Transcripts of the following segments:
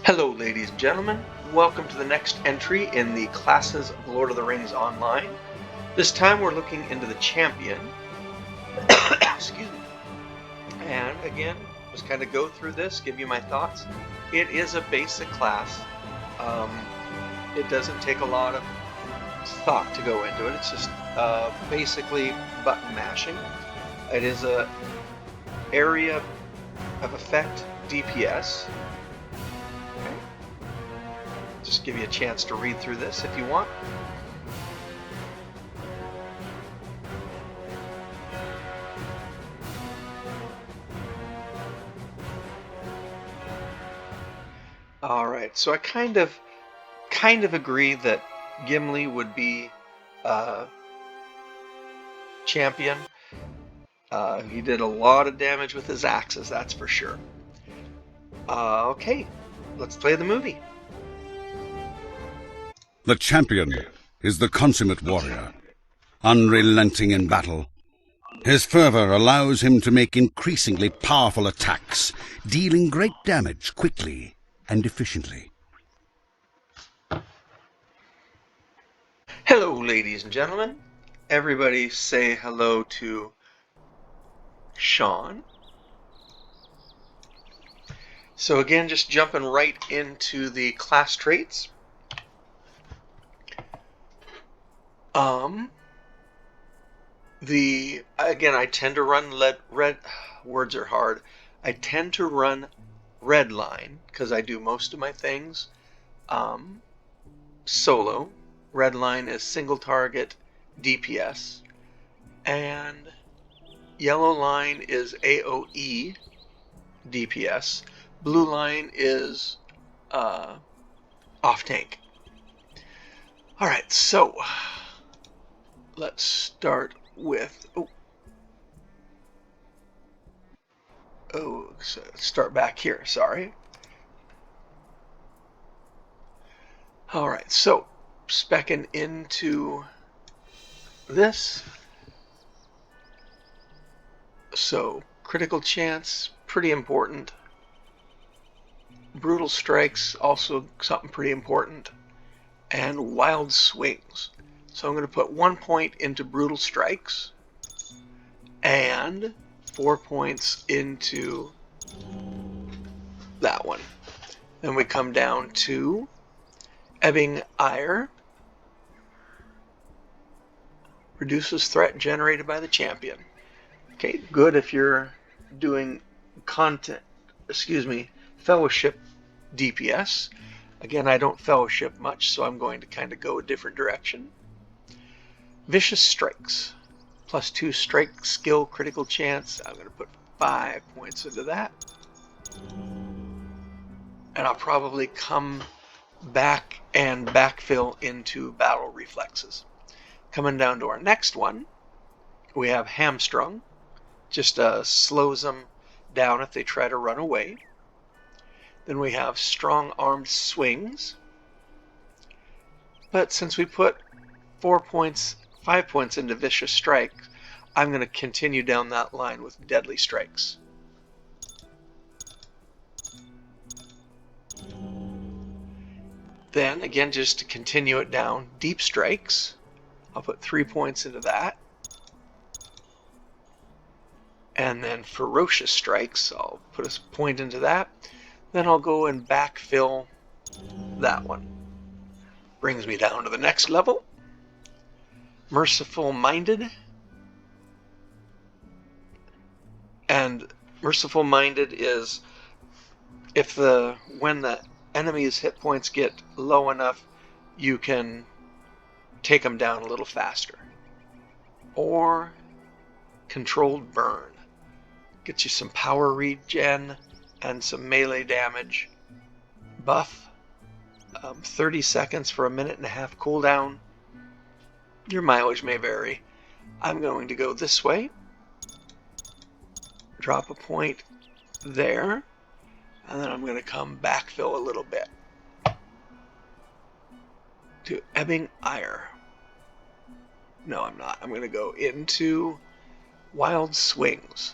Hello, ladies and gentlemen. Welcome to the next entry in the Classes of Lord of the Rings Online. This time we're looking into the champion. Excuse me. And again, just kind of go through this, give you my thoughts. It is a basic class. It doesn't take a lot of thought to go into it. It's just basically button mashing. It is a area of effect DPS. Okay. Just give you a chance to read through this if you want. All right, so I kind of agree that Gimli would be champion. He did a lot of damage with his axes, that's for sure. Okay, let's play the movie. The champion is the consummate warrior, unrelenting in battle. His fervor allows him to make increasingly powerful attacks, dealing great damage quickly and efficiently. Hello, ladies and gentlemen. Everybody say hello to Sean. So again, just jumping right into the class traits. Again, I tend to run words are hard. I tend to run red line because I do most of my things solo. Red line is single target DPS, and yellow line is AoE DPS. Blue line is off tank. All right, so let's start with so let's start back here. Sorry. All right, so specking into this. So critical chance, pretty important. Brutal strikes, also something pretty important. And wild swings. So I'm going to put 1 point into brutal strikes and 4 points into that one. Then we come down to ebbing ire. Reduces threat generated by the champion. Okay, good if you're doing fellowship DPS. Again, I don't fellowship much, so I'm going to kind of go a different direction. Vicious strikes. +2 strike skill critical chance. I'm going to put 5 points into that. And I'll probably come back and backfill into battle reflexes. Coming down to our next one, we have hamstrung. Just slows them down if they try to run away. Then we have strong-armed swings. But since we put 5 points into vicious strikes, I'm going to continue down that line with deadly strikes. Then, again, just to continue it down, deep strikes. I'll put 3 points into that. And then ferocious strikes, I'll put a point into that. Then I'll go and backfill that one. Brings me down to the next level. Merciful minded. And merciful minded is when the enemy's hit points get low enough, you can take them down a little faster. Or controlled burn. Gets you some power regen and some melee damage. Buff. 30 seconds for a 1.5-minute cooldown. Your mileage may vary. I'm going to go this way. Drop a point there. And then I'm going to come backfill a little bit. To ebbing ire. No, I'm not. I'm going to go into wild swings.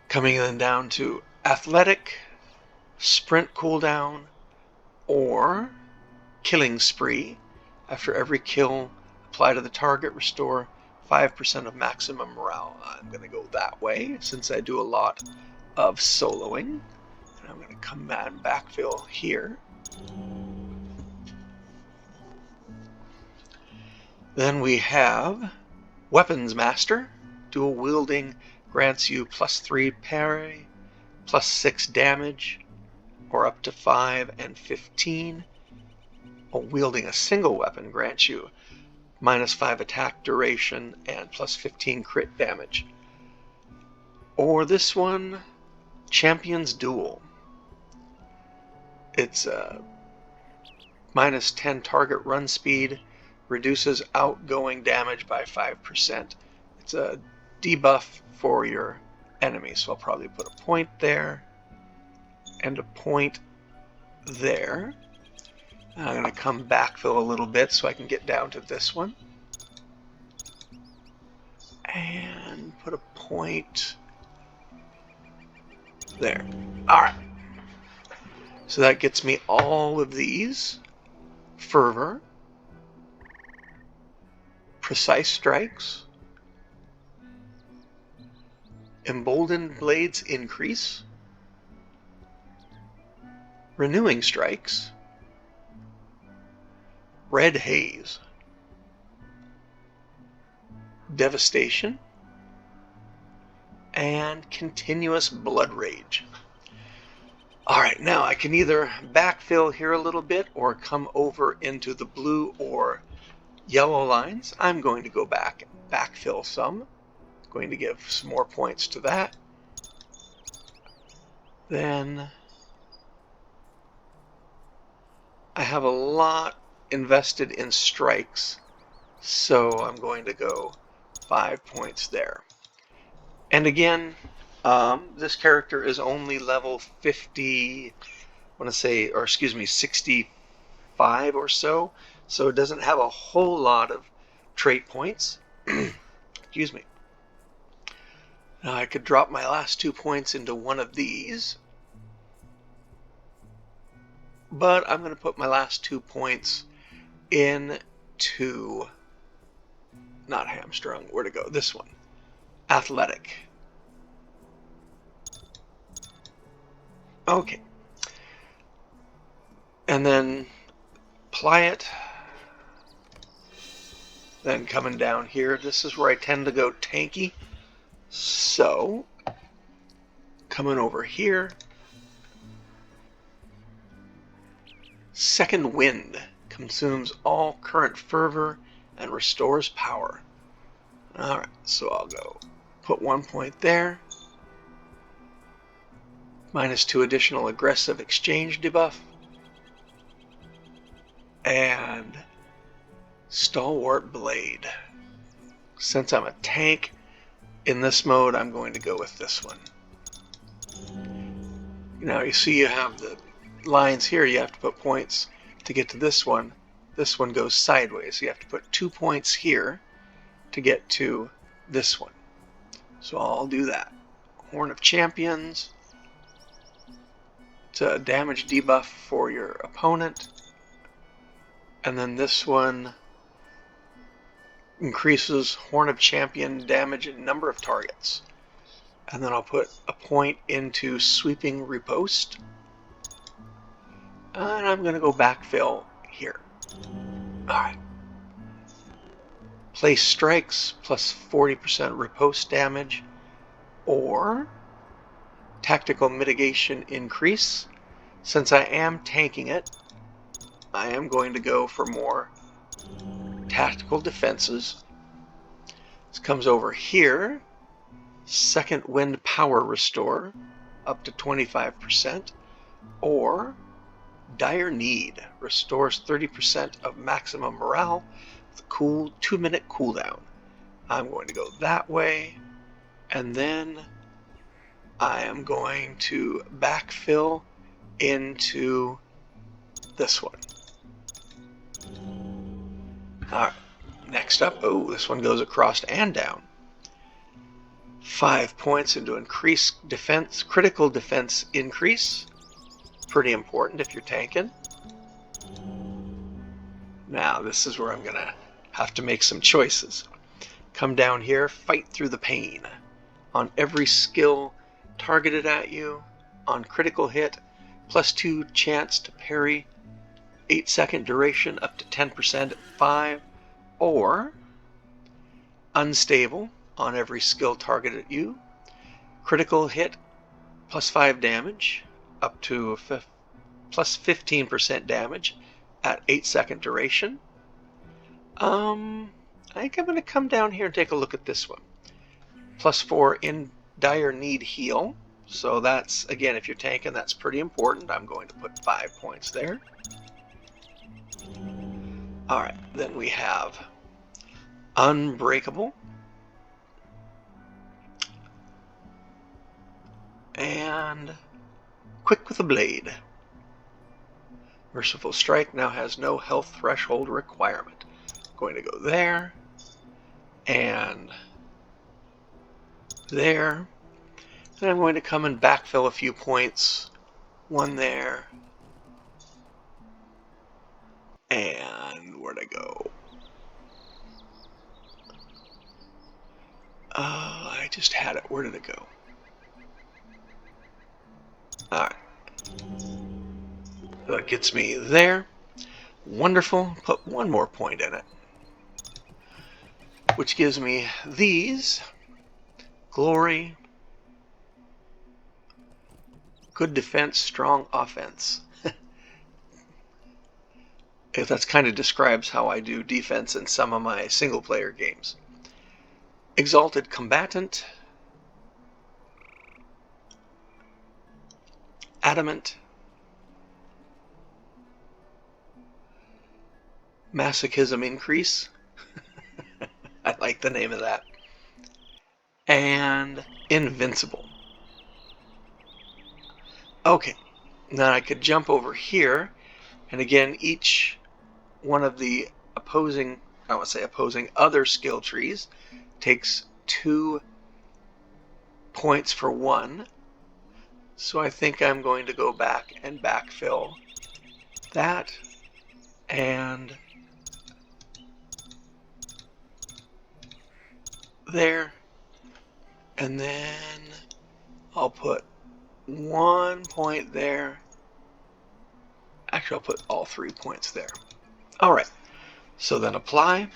Coming then down to athletic, sprint cooldown, or killing spree. After every kill, apply to the target, restore 5% of maximum morale. I'm going to go that way since I do a lot of soloing. And I'm going to come and backfill here. Then we have Weapons Master. Dual wielding grants you +3 parry, +6 damage, or up to 5 and 15. While wielding a single weapon grants you -5 attack duration and +15 crit damage. Or this one, Champion's Duel. It's -10 target run speed, reduces outgoing damage by 5%. It's a debuff for your enemy, so I'll probably put a point there and a point there. I'm going to come backfill a little bit so I can get down to this one. And put a point there. Alright. So that gets me all of these. Fervor. Precise strikes. Emboldened blades increase. Renewing strikes. Red haze. Devastation. And continuous blood rage. Alright, now I can either backfill here a little bit or come over into the blue or yellow lines. I'm going to go back and backfill some. Going to give some more points to that. Then I have a lot invested in strikes, so I'm going to go 5 points there. And again, this character is only level 50, I want to say, or excuse me, 65 or so it doesn't have a whole lot of trait points. Excuse me. Now I could drop my last 2 points into one of these, but I'm going to put my last 2 points into, not hamstrung, where to go? This one, athletic. Okay. And then apply it. Then coming down here, this is where I tend to go tanky. So, coming over here, Second Wind consumes all current fervor and restores power. Alright, so I'll go put 1 point there. -2 additional aggressive exchange debuff. And Stalwart Blade. Since I'm a tank in this mode, I'm going to go with this one. Now you see you have the lines here, you have to put points to get to this one. This one goes sideways, so you have to put 2 points here to get to this one. So I'll do that. Horn of Champions. It's a damage debuff for your opponent. And then this one increases Horn of Champion damage in number of targets. And then I'll put a point into Sweeping Riposte. And I'm going to go backfill here. Alright. Place strikes plus 40% riposte damage, or tactical mitigation increase. Since I am tanking it, I am going to go for more tactical defenses. This comes over here. Second Wind Power Restore up to 25%, or Dire Need restores 30% of maximum morale with a cool 2-minute cooldown. I'm going to go that way, and then I am going to backfill into this one. Alright, next up, oh, this one goes across and down. 5 points into increased defense, critical defense increase. Pretty important if you're tanking. Now this is where I'm gonna have to make some choices. Come down here, fight through the pain. On every skill targeted at you, on critical hit, +2 chance to parry, 8-second duration up to 10% at 5, or unstable on every skill targeted at you, critical hit +5 damage up to +15% damage at 8-second duration. I think I'm going to come down here and take a look at this one. +4 in dire need heal. So that's, again, if you're tanking, that's pretty important. I'm going to put 5 points there. Alright, then we have Unbreakable. And Quick with a Blade. Merciful Strike now has no health threshold requirement. I'm going to go there. And there. Then I'm going to come and backfill a few points. One there. And where'd I go? I just had it. Where did it go? Alright. That gets me there. Wonderful. Put one more point in it. Which gives me these. Glory. Good defense, strong offense. That kind of describes how I do defense in some of my single-player games. Exalted Combatant. Adamant. Masochism Increase. I like the name of that. And Invincible. Okay, now I could jump over here, and again, each one of the opposing, I would say opposing, other skill trees takes 2 points for 1. So I think I'm going to go back and backfill that, and there, and then I'll put 1 point there. Actually, I'll put all 3 points there. Alright, so then apply.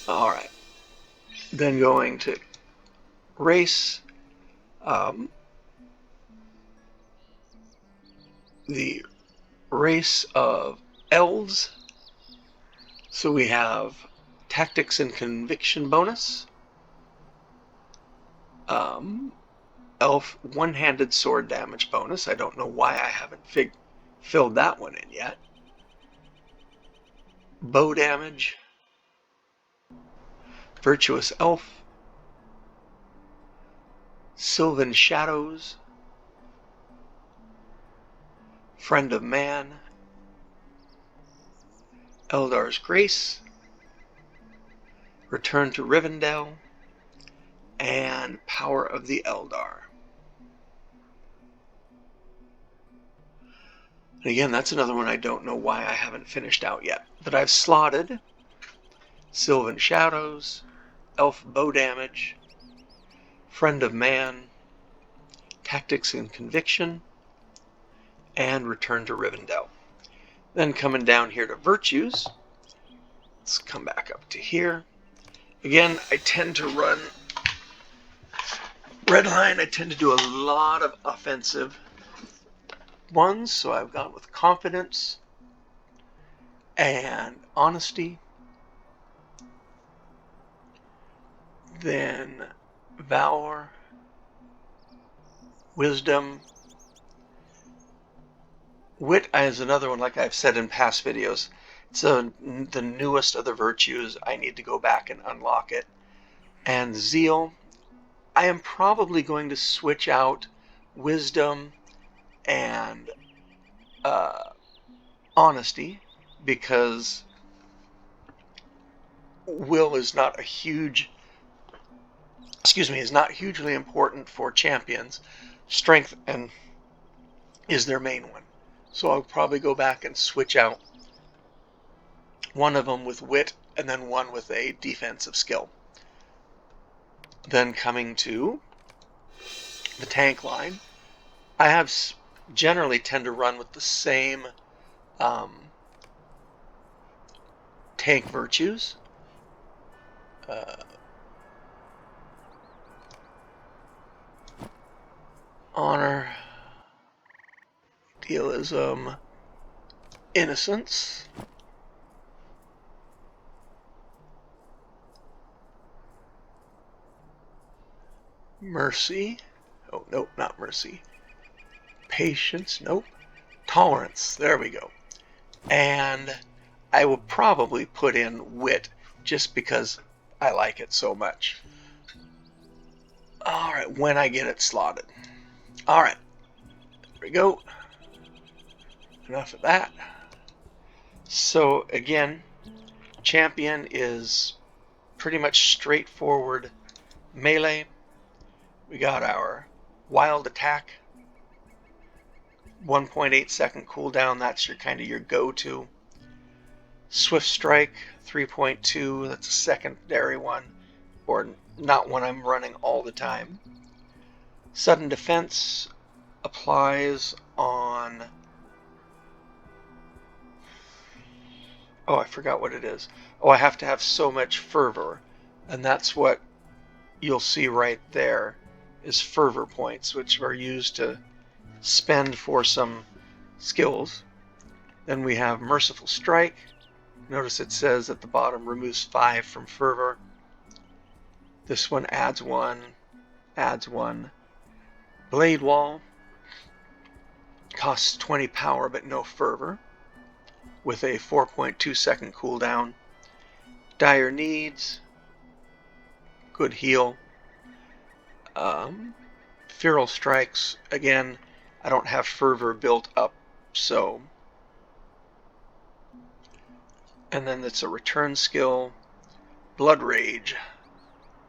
Alright, then going to race. The race of elves. So we have tactics and conviction bonus. Elf one-handed sword damage bonus. I don't know why I haven't filled that one in yet. Bow damage. Virtuous elf. Sylvan shadows. Friend of man. Eldar's grace. Return to Rivendell. And Power of the Eldar. And again, that's another one I don't know why I haven't finished out yet. But I've slotted Sylvan Shadows, Elf Bow Damage, Friend of Man, Tactics and Conviction, and Return to Rivendell. Then coming down here to Virtues, let's come back up to here. Again, I tend to run Redline. I tend to do a lot of offensive ones, so I've gone with Confidence and Honesty, then Valor, Wisdom. Wit is another one, like I've said in past videos. It's the newest of the virtues. I need to go back and unlock it. And Zeal. I am probably going to switch out Wisdom and Honesty, because Will is not a huge is not hugely important for champions. Strength and is their main one. So I'll probably go back and switch out one of them with wit and then one with a defensive skill. Then coming to the tank line, I have generally tend to run with the same tank virtues. Honor, idealism, innocence, mercy. Oh, nope, not mercy. Patience, nope. Tolerance, there we go. And I will probably put in wit just because I like it so much. All right, when I get it slotted. All right, there we go. Enough of that. So again, champion is pretty much straightforward melee. We got our wild attack, 1.8 second cooldown. That's your kind of your go-to. Swift strike, 3.2. That's a secondary one, or not one I'm running all the time. Sudden defense applies on. Oh, I forgot what it is. Oh, I have to have so much fervor, and that's what you'll see right there is fervor points, which are used to spend for some skills. Then we have merciful strike. Notice it says at the bottom removes 5 from fervor. This one adds 1, adds 1. Blade wall costs 20 power but no fervor, with a 4.2 second cooldown. Dire needs, good heal. Feral strikes, again, I don't have fervor built up, so. And then it's a return skill. Blood rage,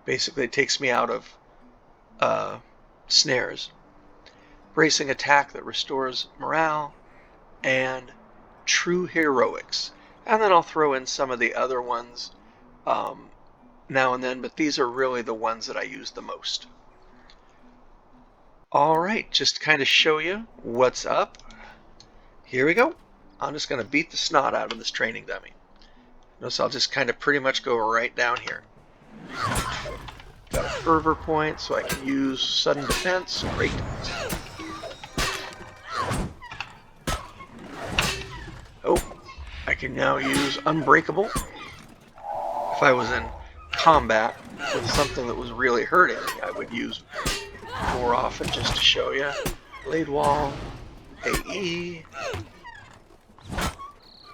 basically it takes me out of snares. Bracing attack that restores morale, and true heroics. And then I'll throw in some of the other ones now and then, but these are really the ones that I use the most. All right, just to kind of show you what's up. Here we go. I'm just going to beat the snot out of this training dummy. Notice I'll just kind of pretty much go right down here. Got a fervor point, so I can use sudden defense. Great. Oh, I can now use unbreakable. If I was in combat with something that was really hurting me, I would use more often just to show you. Blade wall, AE.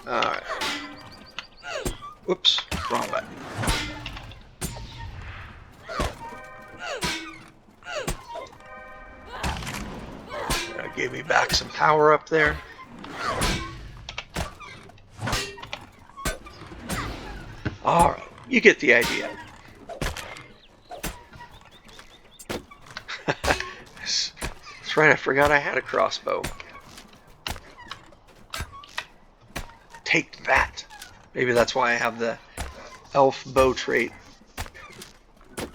Alright. Whoops, wrong button. That gave me back some power up there. Alright, you get the idea. That's right, I forgot I had a crossbow. Take that. Maybe that's why I have the elf bow trait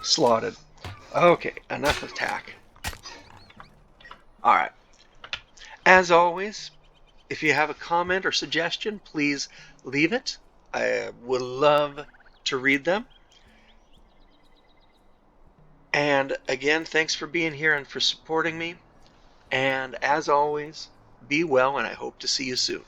slotted. Okay, enough attack. Alright. As always, if you have a comment or suggestion, please leave it. I would love to read them. And again, thanks for being here and for supporting me. And as always, be well, and I hope to see you soon.